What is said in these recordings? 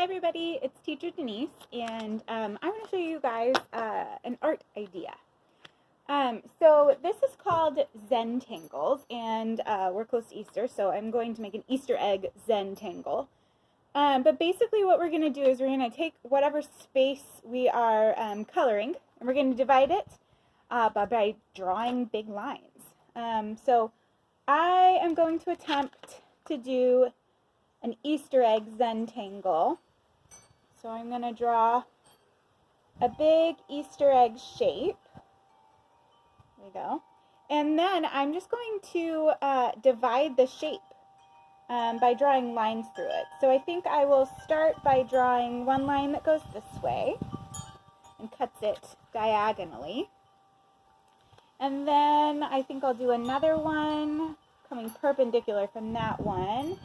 Hi everybody, it's Teacher Denise, and I'm going to show you guys an art idea. So this is called Zentangles, and we're close to Easter, so I'm going to make an Easter egg Zentangle. But basically what we're going to do is we're going to take whatever space we are coloring, and we're going to divide it by drawing big lines. So I am going to attempt to do an Easter egg Zentangle. So I'm going to draw a big Easter egg shape. There we go. And then I'm just going to divide the shape by drawing lines through it. So I think I will start by drawing one line that goes this way and cuts it diagonally. And then I think I'll do another one coming perpendicular from that one.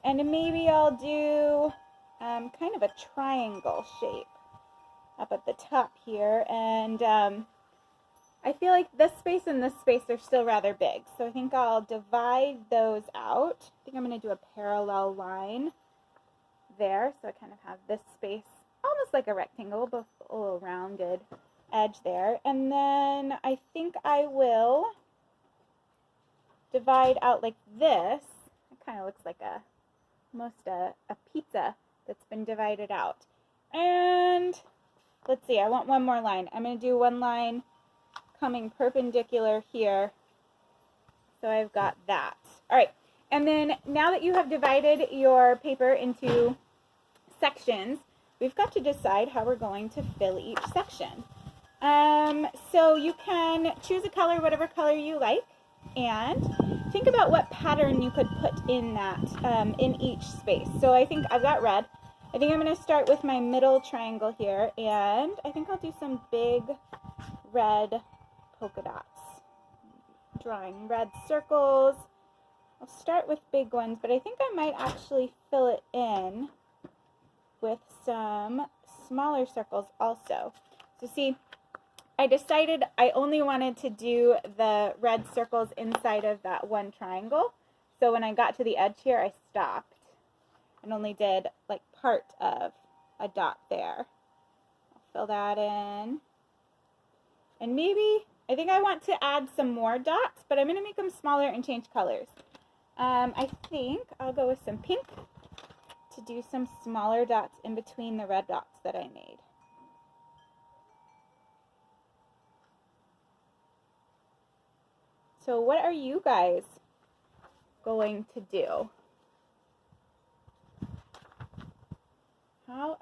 And maybe I'll do kind of a triangle shape up at the top here. And I feel like this space and this space are still rather big. So I think I'll divide those out. I think I'm going to do a parallel line there. So I kind of have this space almost like a rectangle, but a little rounded edge there. And then I think I will divide out like this. It kind of looks like almost a pizza that's been divided out. And let's see, I want one more line. I'm going to do one line coming perpendicular here. So I've got that. All right, and then now that you have divided your paper into sections, we've got to decide how we're going to fill each section. So you can choose a color, whatever color you like, and think about what pattern you could put in that, in each space. So I think I've got red. I think I'm going to start with my middle triangle here, and I think I'll do some big red polka dots. Drawing red circles. I'll start with big ones, but I think I might actually fill it in with some smaller circles also. So see, I decided I only wanted to do the red circles inside of that one triangle. So when I got to the edge here, I stopped and only did like part of a dot there. I'll fill that in. And maybe, I think I want to add some more dots, but I'm going to make them smaller and change colors. I think I'll go with some pink to do some smaller dots in between the red dots that I made. So what are you guys going to do?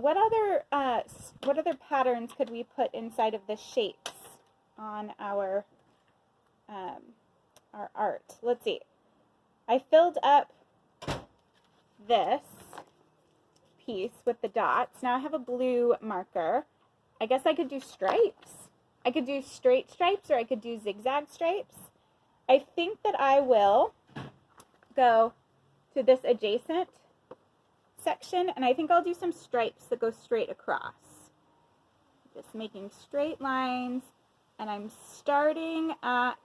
What other patterns could we put inside of the shapes on our art? Let's see. I filled up this piece with the dots. Now I have a blue marker. I guess I could do stripes. I could do straight stripes, or I could do zigzag stripes. I think that I will go to this adjacent section, and I think I'll do some stripes that go straight across. Just making straight lines, and I'm starting at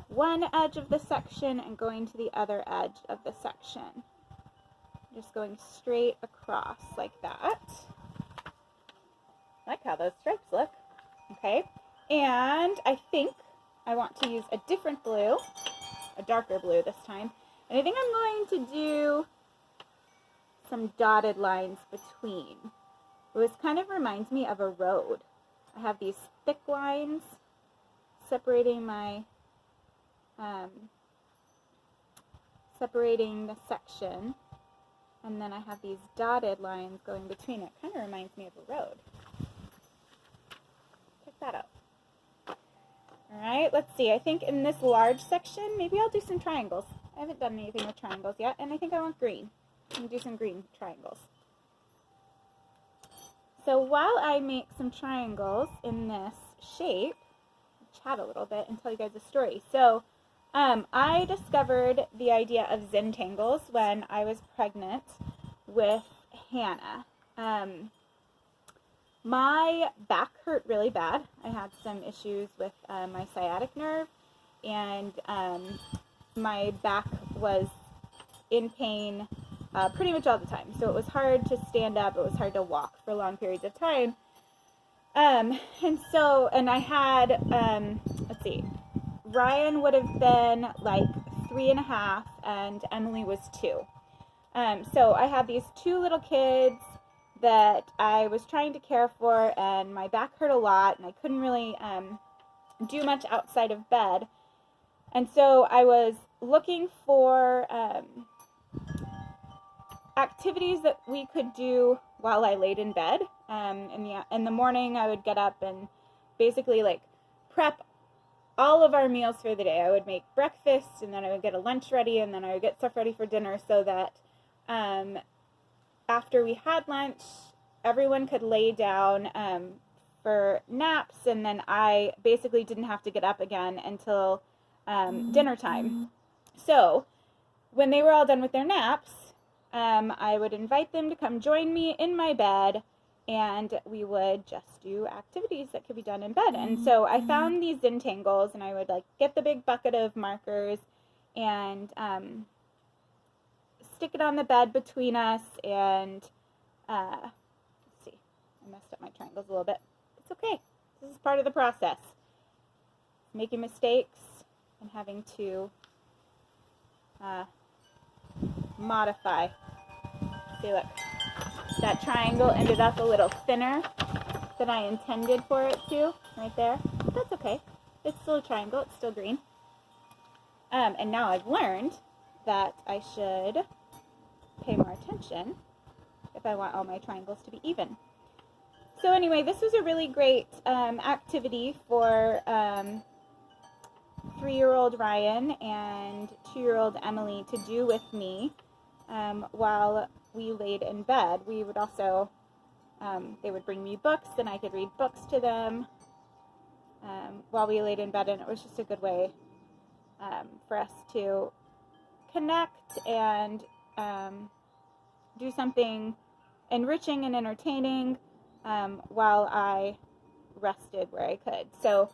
one edge of the section and going to the other edge of the section. Just going straight across like that. I like how those stripes look. Okay, and I think I want to use a different blue, a darker blue this time. And I think I'm going to do some dotted lines between. This kind of reminds me of a road. I have these thick lines separating my, separating the section. And then I have these dotted lines going between it. Kind of reminds me of a road. Check that out. Alright, let's see. I think in this large section, maybe I'll do some triangles. I haven't done anything with triangles yet, and I think I want green. I'm going to do some green triangles. So while I make some triangles in this shape, I'll chat a little bit and tell you guys a story. So I discovered the idea of Zentangles when I was pregnant with Hannah. My back hurt really bad. I had some issues with my sciatic nerve, and my back was in pain pretty much all the time. So it was hard to stand up. It was hard to walk for long periods of time. And I had, let's see, Ryan would have been like 3.5 and Emily was 2. So I had these 2 little kids that I was trying to care for, and my back hurt a lot, and I couldn't really do much outside of bed. And so I was looking for activities that we could do while I laid in bed. In the morning, I would get up and basically like prep all of our meals for the day. I would make breakfast, and then I would get a lunch ready, and then I would get stuff ready for dinner, so that after we had lunch, everyone could lay down for naps, and then I basically didn't have to get up again until dinner time. So when they were all done with their naps, I would invite them to come join me in my bed, and we would just do activities that could be done in bed. And so I found these Zentangles, and I would like get the big bucket of markers and stick it on the bed between us, and let's see, I messed up my triangles a little bit. It's okay. This is part of the process. Making mistakes and having to modify. See, look, that triangle ended up a little thinner than I intended for it to, right there. That's okay. It's still a triangle. It's still green. And now I've learned that I should pay more attention if I want all my triangles to be even. So anyway, this was a really great activity for 3-year-old Ryan and 2-year-old Emily to do with me while we laid in bed. We would also, they would bring me books, and I could read books to them while we laid in bed, and it was just a good way for us to connect and do something enriching and entertaining while I rested where I could. So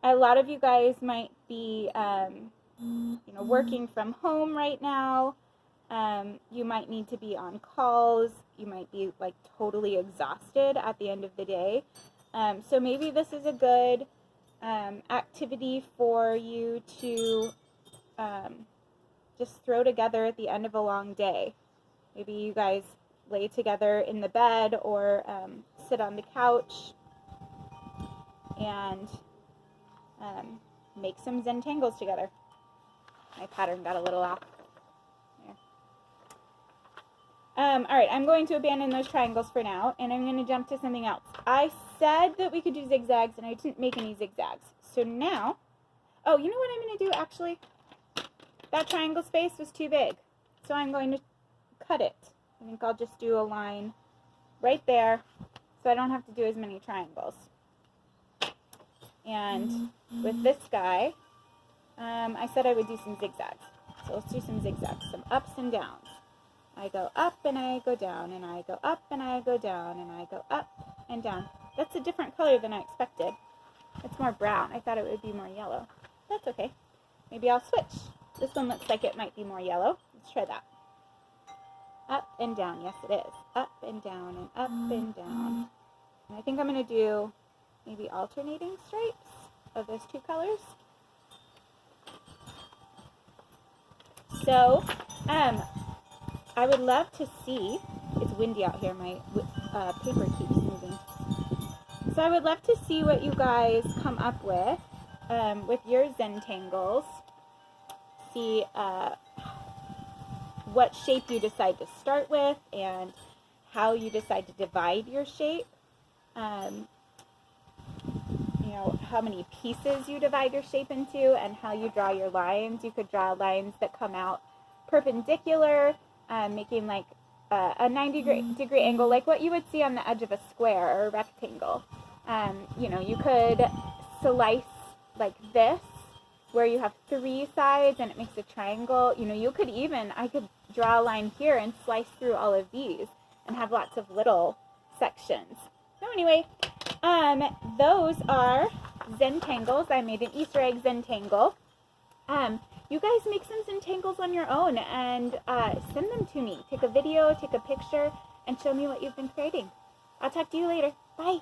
a lot of you guys might be working from home right now. You might need to be on calls. You might be like totally exhausted at the end of the day. So maybe this is a good activity for you to just throw together at the end of a long day. Maybe you guys lay together in the bed or sit on the couch and make some Zentangles together. My pattern got a little off. There. All right, I'm going to abandon those triangles for now, and I'm going to jump to something else. I said that we could do zigzags, and I didn't make any zigzags. So now, oh, you know what I'm going to do, actually? That triangle space was too big, so I'm going to cut it. I think I'll just do a line right there, so I don't have to do as many triangles. And with this guy, I said I would do some zigzags. So let's do some zigzags, some ups and downs. I go up and I go down, and I go up and I go down, and I go up and down. That's a different color than I expected. It's more brown. I thought it would be more yellow. That's okay. Maybe I'll switch. This one looks like it might be more yellow. Let's try that. Up and down. Yes, it is. Up and down and up and down. And I think I'm going to do maybe alternating stripes of those 2 colors. So, I would love to see, it's windy out here, my paper keeps moving. So I would love to see what you guys come up with your Zentangles. See what shape you decide to start with and how you decide to divide your shape. How many pieces you divide your shape into and how you draw your lines. You could draw lines that come out perpendicular, making like a 90-degree angle, like what you would see on the edge of a square or a rectangle. You could slice like this, where you have 3 sides and it makes a triangle. I could draw a line here and slice through all of these and have lots of little sections. So anyway, those are Zentangles. I made an Easter egg Zentangle. you guys make some Zentangles on your own and send them to me. Take a video, take a picture, and show me what you've been creating. I'll talk to you later. Bye.